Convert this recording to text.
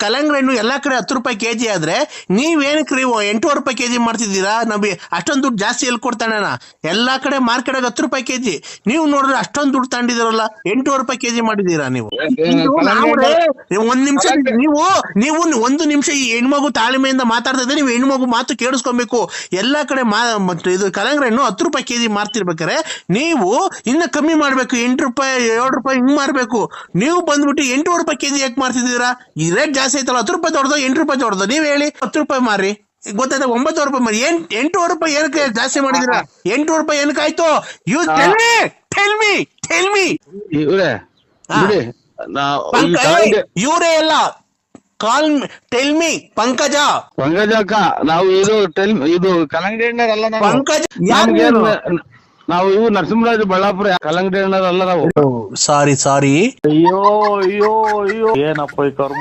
ಕಲ್ಲಂಗಡಿ ಹಣ್ಣು ಎಲ್ಲಾ ಕಡೆ 10 ರೂಪಾಯಿ ಕೆಜಿ ಆದ್ರೆ ನೀವೇನಕ್ಕೆ 8 ರೂಪಾಯಿ ಕೆಜಿ ಮಾಡ್ತಿದ್ದೀರಾ? ಅಷ್ಟೊಂದು ದುಡ್ಡು ಜಾಸ್ತಿ ಎಲ್ಲಿ ಕೊಡ್ತಾಣ? ಎಲ್ಲಾ ಕಡೆ ಮಾರ್ಕೆಟ್ 10 ರೂಪಾಯಿ ಕೆಜಿ, ನೀವು ನೋಡಿದ್ರೆ ಅಷ್ಟೊಂದು ದುಡ್ಡು ತಗೊಂಡಿದಿರಲ್ಲ, 8 ರೂಪಾಯಿ ಕೆಜಿ ಮಾಡಿದೀರಾ ನೀವು. ಒಂದ್ ನಿಮಿಷ ನೀವು ಒಂದು ನಿಮಿಷ ಈ ಹೆಣ್ಮಗು ತಾಳ್ಮೆಯಿಂದ ಮಾತಾಡ್ತಾ ಇದ್ರೆ ನೀವು ಹೆಣ್ಮಗು ಮಾತು ಕೇಳಿಸ್ಕೊಬೇಕು. ಎಲ್ಲಾ ಕಡೆ ಇದು ಕಲ್ಲಂಗಡಿ ಹಣ್ಣು 10 ರೂಪಾಯಿ ಕೆಜಿ ಮಾರ್ತಿರ್ಬೇಕಾರೆ ನೀವು ಇನ್ನ ಕಮ್ಮಿ ಮಾಡ್ಬೇಕು, 8 ರೂಪಾಯಿ 7 ರೂಪಾಯಿ ಹಿಂಗ್ ಮಾರ್ಬೇಕು. ನೀವು ಬಂದ್ಬಿಟ್ಟು 8 ರೂಪಾಯಿ ಕೆಜಿ ಯಾಕೆ ಮಾಡ್ತಿದ್ದೀರಾ? ಈ ರೇಟ್ ಜಾಸ್ತಿ ಐತಲ್ಲ, 10 ರೂಪಾಯಿ ದೊಡ್ಡದು 8 ರೂಪಾಯಿ ದೊಡ್ಡದು? ನೀವ್ ಹೇಳಿ, 10 ರೂಪಾಯಿ ಮಾರಿ, ಗೊತ್ತಾಯ್ತಾ? 9 ರೂಪಾಯಿ ಮಾರಿ. 8 ರೂಪಾಯಿ ಏನಕ್ಕೆ ಜಾಸ್ತಿ ಮಾಡಿದಿರಾ? 8 ರೂಪಾಯಿ ಏನಕ್ಕಾಯ್ತು? ಯು ಟೆಲ್ ಮಿ ಇವರೇ ಎಲ್ಲ ಟೆಲ್ ಮಿ ಪಂಕಜ ಅಕ್ಕ, ನಾವು ಇದು ಕಲ್ಲಂಗಡಿ ಹಣ್ಣಲ್ಲ, ಪಂಕಜ ನಾವು ಇವು ನರಸಿಂಹರಾಜ ಬಳ್ಳಾಪುರ, ಕಲ್ಲಂಗಡಿ ಹಣ್ಣಲ್ಲ ನಾವು. ಸಾರಿ ಅಯ್ಯೋ ಏನಪ್ಪ ಈ ಕರ್ಮ.